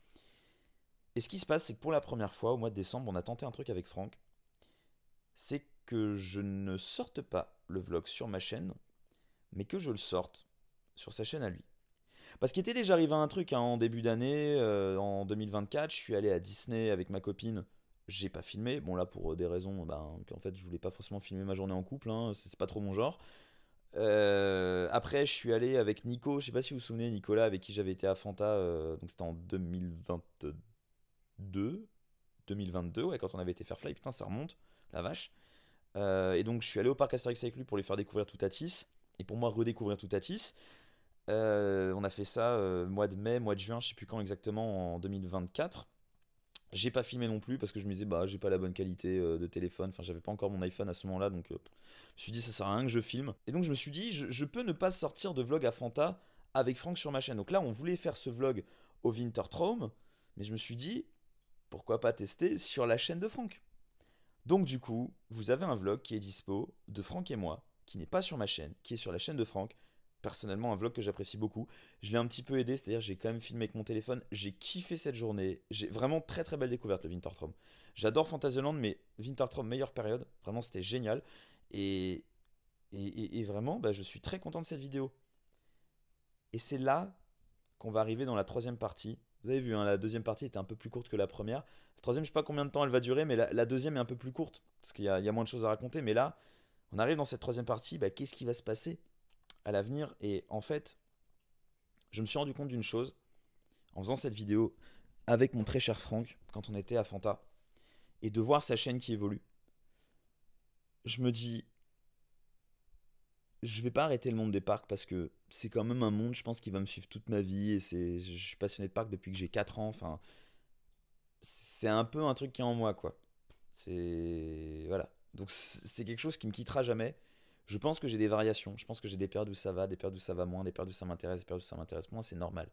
A: Et ce qui se passe, c'est que pour la première fois, au mois de décembre, on a tenté un truc avec Franck. C'est que je ne sorte pas le vlog sur ma chaîne, mais que je le sorte sur sa chaîne à lui. Parce qu'il était déjà arrivé un truc hein, en début d'année, en 2024, je suis allé à Disney avec ma copine, j'ai pas filmé, bon là pour des raisons, qu'en fait je voulais pas forcément filmer ma journée en couple, hein, c'est pas trop mon genre. Après je suis allé avec Nico, je sais pas si vous vous souvenez, Nicolas avec qui j'avais été à Fanta, donc c'était en 2022, 2022, ouais, quand on avait été faire Fly, putain ça remonte, la vache. Et donc je suis allé au parc Astérix avec lui pour lui faire découvrir Toutatis, et pour moi redécouvrir Toutatis. On a fait ça mois de mai, mois de juin, je sais plus quand exactement, en 2024. J'ai pas filmé non plus parce que je me disais bah j'ai pas la bonne qualité de téléphone, enfin j'avais pas encore mon iPhone à ce moment-là donc je me suis dit ça sert à rien que je filme. Et donc je me suis dit je peux ne pas sortir de vlog à Fanta avec Franck sur ma chaîne. Donc là on voulait faire ce vlog au Wintertraum, mais je me suis dit pourquoi pas tester sur la chaîne de Franck. Donc du coup vous avez un vlog qui est dispo de Franck et moi, qui n'est pas sur ma chaîne, qui est sur la chaîne de Franck. Personnellement, un vlog que j'apprécie beaucoup. Je l'ai un petit peu aidé, c'est-à-dire j'ai quand même filmé avec mon téléphone. J'ai kiffé cette journée. J'ai vraiment très très belle découverte le Wintertrom. J'adore Fantasyland, mais Wintertrom, meilleure période. Vraiment, c'était génial. Et, et vraiment, bah, je suis très content de cette vidéo. Et c'est là qu'on va arriver dans la troisième partie. Vous avez vu, hein, la deuxième partie était un peu plus courte que la première. La troisième, je sais pas combien de temps elle va durer, mais la deuxième est un peu plus courte. Parce qu'il y a moins de choses à raconter. Mais là, on arrive dans cette troisième partie. Bah, qu'est-ce qui va se passer à l'avenir? Et en fait, je me suis rendu compte d'une chose en faisant cette vidéo avec mon très cher Franck quand on était à Fanta et de voir sa chaîne qui évolue. Je me dis, je vais pas arrêter le monde des parcs parce que c'est quand même un monde, je pense, qui va me suivre toute ma vie et je suis passionné de parcs depuis que j'ai 4 ans. Enfin, c'est un peu un truc qui est en moi, quoi. C'est voilà. Donc c'est quelque chose qui me quittera jamais. Je pense que j'ai des variations. Je pense que j'ai des périodes où ça va, des périodes où ça va moins, des périodes où ça m'intéresse, des périodes où ça m'intéresse moins. C'est normal.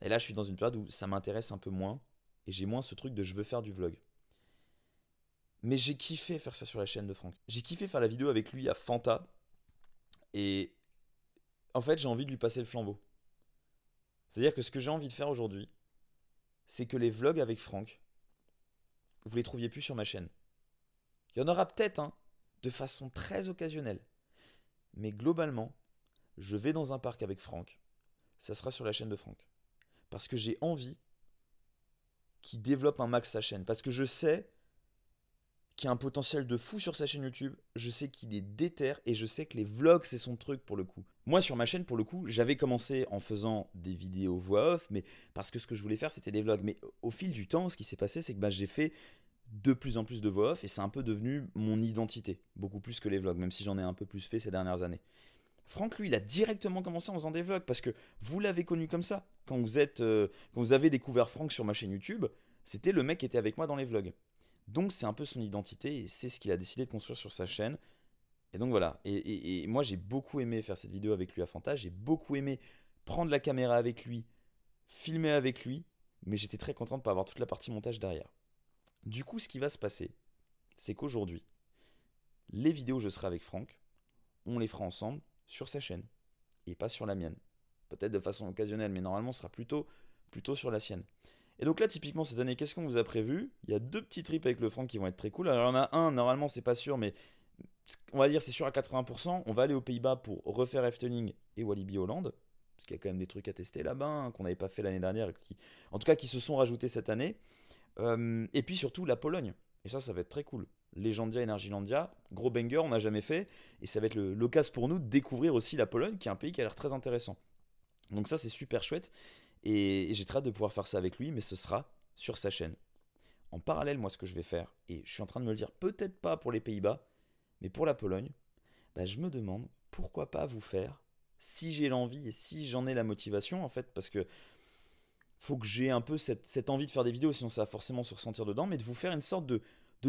A: Et là, je suis dans une période où ça m'intéresse un peu moins. Et j'ai moins ce truc de je veux faire du vlog. Mais j'ai kiffé faire ça sur la chaîne de Franck. J'ai kiffé faire la vidéo avec lui à Fanta. Et en fait, j'ai envie de lui passer le flambeau. C'est-à-dire que ce que j'ai envie de faire aujourd'hui, c'est que les vlogs avec Franck, vous les trouviez plus sur ma chaîne. Il y en aura peut-être, hein, de façon très occasionnelle. Mais globalement, je vais dans un parc avec Franck. Ça sera sur la chaîne de Franck. Parce que j'ai envie qu'il développe un max sa chaîne. Parce que je sais qu'il a un potentiel de fou sur sa chaîne YouTube. Je sais qu'il est déter et je sais que les vlogs, c'est son truc pour le coup. Moi, sur ma chaîne, pour le coup, j'avais commencé en faisant des vidéos voix off, mais parce que ce que je voulais faire, c'était des vlogs. Mais au fil du temps, ce qui s'est passé, c'est que j'ai fait de plus en plus de voix off et c'est un peu devenu mon identité. Beaucoup plus que les vlogs, même si j'en ai un peu plus fait ces dernières années. Franck, lui, il a directement commencé en faisant des vlogs parce que vous l'avez connu comme ça. Quand vous avez découvert Franck sur ma chaîne YouTube, c'était le mec qui était avec moi dans les vlogs. Donc c'est un peu son identité et c'est ce qu'il a décidé de construire sur sa chaîne. Et donc voilà. Et moi j'ai beaucoup aimé faire cette vidéo avec lui à Fanta. J'ai beaucoup aimé prendre la caméra avec lui, filmer avec lui. Mais j'étais très content de ne pas avoir toute la partie montage derrière. Du coup, ce qui va se passer, c'est qu'aujourd'hui, les vidéos où je serai avec Franck, on les fera ensemble sur sa chaîne et pas sur la mienne. Peut-être de façon occasionnelle, mais normalement ce sera plutôt sur la sienne. Et donc là, typiquement, cette année, qu'est-ce qu'on vous a prévu? Il y a deux petits trips avec le Franck qui vont être très cool. Alors, il y en a un, normalement, c'est pas sûr, mais On va dire c'est sûr à 80%, on va aller aux Pays-Bas pour refaire Efteling et Walibi Holland, parce qu'il y a quand même des trucs à tester là-bas, hein, qu'on n'avait pas fait l'année dernière, en tout cas qui se sont rajoutés cette année. Et puis surtout la Pologne, et ça va être très cool. Legendia Energylandia, gros banger, on n'a jamais fait, et ça va être l'occasion pour nous de découvrir aussi la Pologne, qui est un pays qui a l'air très intéressant. Donc ça c'est super chouette, et j'ai très hâte de pouvoir faire ça avec lui, mais ce sera sur sa chaîne. En parallèle, moi ce que je vais faire, et je suis en train de me le dire, peut-être pas pour les Pays-Bas, mais pour la Pologne, bah, je me demande pourquoi pas vous faire, si j'ai l'envie et si j'en ai la motivation en fait, parce que faut que j'ai un peu cette envie de faire des vidéos, sinon ça va forcément se ressentir dedans, mais de vous faire une sorte de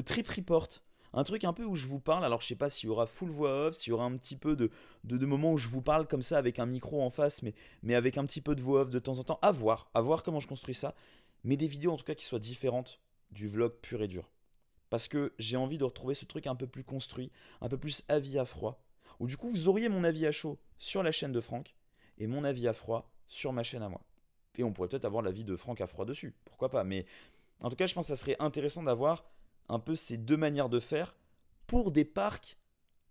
A: trip report. Un truc un peu où je vous parle, alors je sais pas s'il y aura full voix off, s'il y aura un petit peu de moments où je vous parle comme ça avec un micro en face, mais avec un petit peu de voix off de temps en temps, à voir comment je construis ça, mais des vidéos en tout cas qui soient différentes du vlog pur et dur. Parce que j'ai envie de retrouver ce truc un peu plus construit, un peu plus avis à froid, où du coup vous auriez mon avis à chaud sur la chaîne de Franck, et mon avis à froid sur ma chaîne à moi. Et on pourrait peut-être avoir l'avis de Franck à froid dessus, pourquoi pas. Mais en tout cas, je pense que ça serait intéressant d'avoir un peu ces deux manières de faire pour des parcs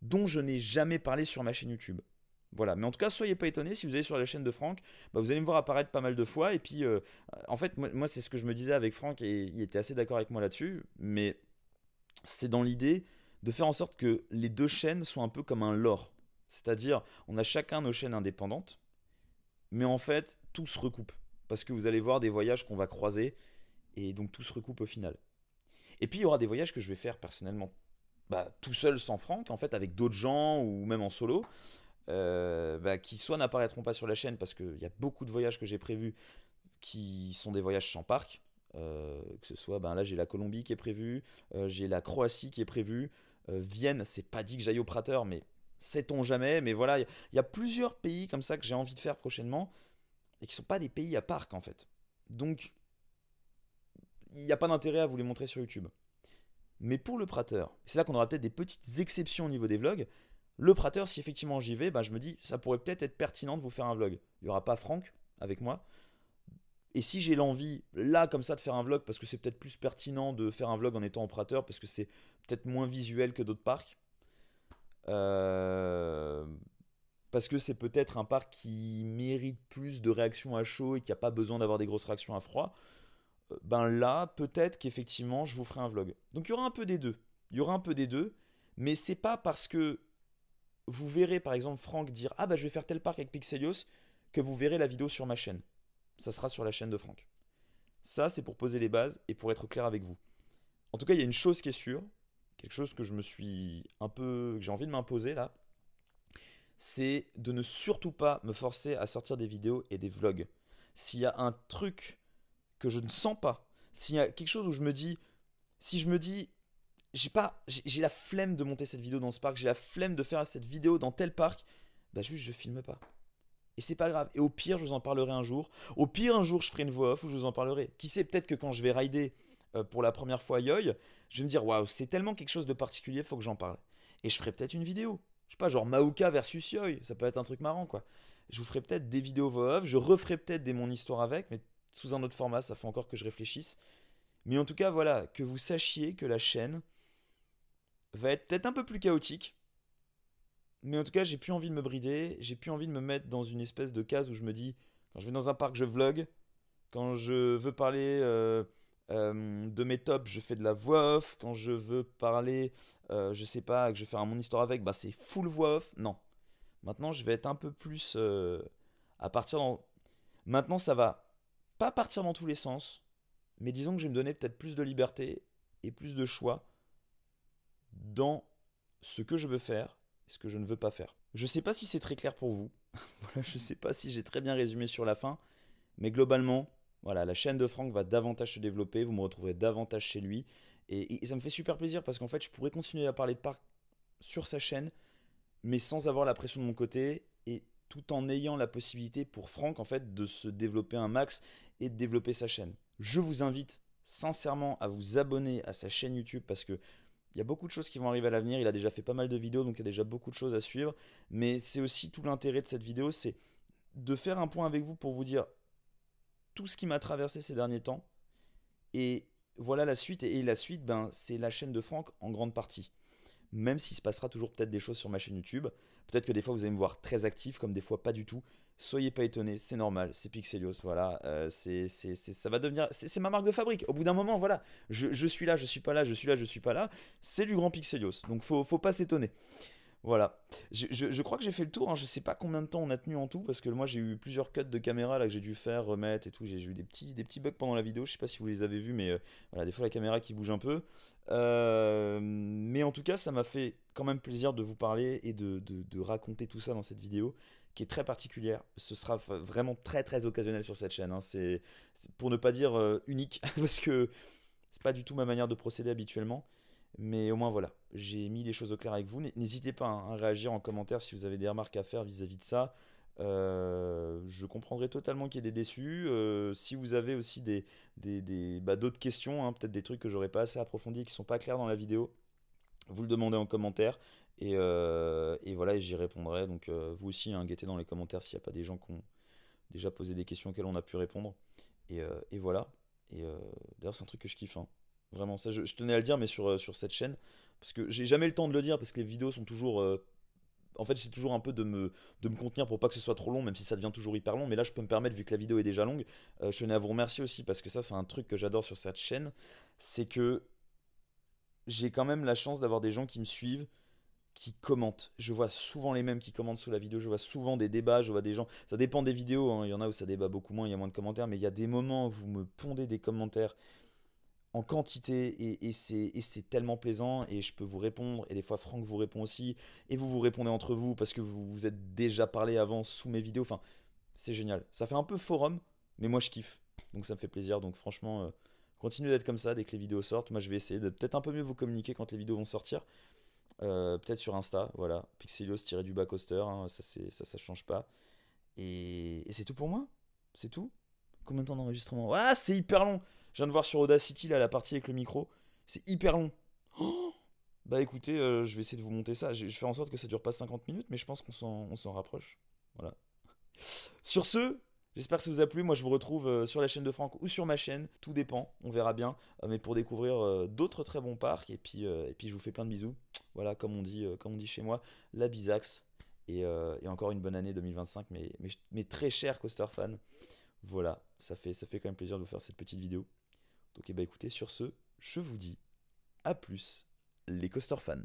A: dont je n'ai jamais parlé sur ma chaîne YouTube. Voilà, mais en tout cas, soyez pas étonnés, si vous allez sur la chaîne de Franck, bah, vous allez me voir apparaître pas mal de fois. Et puis, en fait, moi c'est ce que je me disais avec Franck, et il était assez d'accord avec moi là-dessus, mais c'est dans l'idée de faire en sorte que les deux chaînes soient un peu comme un lore. C'est-à-dire, on a chacun nos chaînes indépendantes, mais en fait, tout se recoupe. Parce que vous allez voir des voyages qu'on va croiser, et donc tout se recoupe au final. Et puis il y aura des voyages que je vais faire personnellement, bah, tout seul sans Franck, en fait, avec d'autres gens, ou même en solo, bah, qui soit n'apparaîtront pas sur la chaîne, parce qu'il y a beaucoup de voyages que j'ai prévus qui sont des voyages sans parc. Que ce soit, ben là j'ai la Colombie qui est prévue, j'ai la Croatie qui est prévue, Vienne, c'est pas dit que j'aille au Prater, mais sait-on jamais. Mais voilà, il y a plusieurs pays comme ça que j'ai envie de faire prochainement, et qui sont pas des pays à parc en fait. Donc, il n'y a pas d'intérêt à vous les montrer sur YouTube. Mais pour le Prater, c'est là qu'on aura peut-être des petites exceptions au niveau des vlogs. Le Prater, si effectivement j'y vais, ben je me dis, ça pourrait peut-être être pertinent de vous faire un vlog. Il n'y aura pas Franck avec moi. Et si j'ai l'envie, là, comme ça, de faire un vlog, parce que c'est peut-être plus pertinent de faire un vlog en étant en Prater, parce que c'est peut-être moins visuel que d'autres parcs. Euh, Parce que c'est peut-être un parc qui mérite plus de réactions à chaud et qui n'a pas besoin d'avoir des grosses réactions à froid. Ben là, peut-être qu'effectivement, je vous ferai un vlog. Donc il y aura un peu des deux. Il y aura un peu des deux, mais c'est pas parce que vous verrez par exemple Franck dire ah bah je vais faire tel parc avec Pixelios que vous verrez la vidéo sur ma chaîne. Ça sera sur la chaîne de Franck. Ça, c'est pour poser les bases et pour être clair avec vous. En tout cas, il y a une chose qui est sûre, quelque chose que je me suis un peu, que j'ai envie de m'imposer là, c'est de ne surtout pas me forcer à sortir des vidéos et des vlogs. S'il y a un truc que je ne sens pas, s'il y a quelque chose où je me dis, si je me dis, j'ai la flemme de monter cette vidéo dans ce parc, j'ai la flemme de faire cette vidéo dans tel parc, bah juste je filme pas. Et c'est pas grave. Et au pire, je vous en parlerai un jour. Au pire, un jour, je ferai une voix off où je vous en parlerai. Qui sait, peut-être que quand je vais rider pour la première fois Yoy, je vais me dire waouh, c'est tellement quelque chose de particulier, faut que j'en parle. Et je ferai peut-être une vidéo. Je sais pas, genre Maoka versus Yoy. Ça peut être un truc marrant, quoi. Je vous ferai peut-être des vidéos voix off. Je referai peut-être des mon histoire avec, mais sous un autre format. Ça fait encore que je réfléchisse. Mais en tout cas, voilà, que vous sachiez que la chaîne va être peut-être un peu plus chaotique. Mais en tout cas, j'ai plus envie de me brider, j'ai plus envie de me mettre dans une espèce de case où je me dis, quand je vais dans un parc, je vlog, quand je veux parler de mes tops, je fais de la voix off, quand je veux parler, je sais pas, que je vais faire un mon histoire avec, bah c'est full voix off. Non. Maintenant, je vais être un peu plus à partir dans... Maintenant, ça va pas partir dans tous les sens, mais disons que je vais me donner peut-être plus de liberté et plus de choix dans ce que je veux faire et ce que je ne veux pas faire. Je sais pas si c'est très clair pour vous. Voilà, je sais pas si j'ai très bien résumé sur la fin, mais globalement, voilà, la chaîne de Franck va davantage se développer, vous me retrouverez davantage chez lui, et ça me fait super plaisir parce qu'en fait, je pourrais continuer à parler de parc sur sa chaîne, mais sans avoir la pression de mon côté, et tout en ayant la possibilité pour Franck, en fait, de se développer un max et de développer sa chaîne. Je vous invite sincèrement à vous abonner à sa chaîne YouTube parce que il y a beaucoup de choses qui vont arriver à l'avenir. Il a déjà fait pas mal de vidéos, donc il y a déjà beaucoup de choses à suivre. Mais c'est aussi tout l'intérêt de cette vidéo, c'est de faire un point avec vous pour vous dire tout ce qui m'a traversé ces derniers temps. Et voilà la suite. Et la suite, ben, c'est la chaîne de Franck en grande partie. même s'il se passera toujours peut-être des choses sur ma chaîne YouTube. Peut-être que des fois vous allez me voir très actif, comme des fois pas du tout. Soyez pas étonnés, c'est normal, c'est Pixelios, voilà. Ça va devenir, c'est ma marque de fabrique. Au bout d'un moment, voilà, je suis là, je suis pas là, je suis là, je suis pas là. C'est du grand Pixelios, donc faut pas s'étonner. Voilà. Je crois que j'ai fait le tour, hein. Je sais pas combien de temps on a tenu en tout, parce que moi j'ai eu plusieurs cuts de caméra là que j'ai dû faire, remettre et tout. J'ai eu des petits bugs pendant la vidéo, je sais pas si vous les avez vus, mais voilà, des fois la caméra qui bouge un peu. Mais en tout cas, ça m'a fait quand même plaisir de vous parler et de raconter tout ça dans cette vidéo qui est très particulière. Ce sera vraiment très occasionnel sur cette chaîne, hein. C'est pour ne pas dire unique, parce que c'est pas du tout ma manière de procéder habituellement. Mais au moins voilà, j'ai mis les choses au clair avec vous. N'hésitez pas, hein, à réagir en commentaire si vous avez des remarques à faire vis-à-vis de ça. Je comprendrai totalement qu'il y ait des déçus. Si vous avez aussi d'autres questions, hein, peut-être des trucs que j'aurais pas assez approfondis et qui sont pas clairs dans la vidéo, vous le demandez en commentaire. Et voilà, et j'y répondrai. Donc vous aussi, hein, guettez dans les commentaires s'il n'y a pas des gens qui ont déjà posé des questions auxquelles on a pu répondre. Et voilà. D'ailleurs, c'est un truc que je kiffe, hein. Vraiment, ça, je tenais à le dire, mais sur cette chaîne. Parce que j'ai jamais le temps de le dire, parce que les vidéos sont toujours. En fait, j'essaie toujours un peu de me contenir pour pas que ce soit trop long, même si ça devient toujours hyper long. Mais là, je peux me permettre, vu que la vidéo est déjà longue. Je tenais à vous remercier aussi, parce que ça, c'est un truc que j'adore sur cette chaîne. C'est que j'ai quand même la chance d'avoir des gens qui me suivent, qui commentent. Je vois souvent les mêmes qui commentent sous la vidéo. Je vois souvent des débats. Je vois des gens. Ça dépend des vidéos, hein. Il y en a où ça débat beaucoup moins, il y a moins de commentaires. Mais il y a des moments où vous me pondez des commentaires en quantité et c'est tellement plaisant et je peux vous répondre et des fois Franck vous répond aussi et vous vous répondez entre vous parce que vous vous êtes déjà parlé avant sous mes vidéos. Enfin, c'est génial. Ça fait un peu forum, mais moi je kiffe. Donc ça me fait plaisir. Donc franchement, continuez d'être comme ça dès que les vidéos sortent. Moi je vais essayer de peut-être un peu mieux vous communiquer quand les vidéos vont sortir. Peut-être sur Insta, voilà. Pixelios-du-bas coaster, hein, ça change pas. Et c'est tout pour moi. C'est tout. Combien de temps d'enregistrement? Ah, c'est hyper long. Je viens de voir sur Audacity là, la partie avec le micro. C'est hyper long. Oh, bah écoutez, je vais essayer de vous monter ça. Je fais en sorte que ça dure pas 50 minutes, mais je pense qu'on s'en rapproche. Voilà. Sur ce, j'espère que ça vous a plu. Moi, je vous retrouve sur la chaîne de Franck ou sur ma chaîne. Tout dépend, on verra bien. Mais pour découvrir d'autres très bons parcs. Et puis, je vous fais plein de bisous. Voilà, comme on dit chez moi, la bisax. Et encore une bonne année 2025, mais très cher coaster fan. Voilà, ça fait quand même plaisir de vous faire cette petite vidéo. Donc, eh ben, écoutez, sur ce, je vous dis à plus, les coaster fans.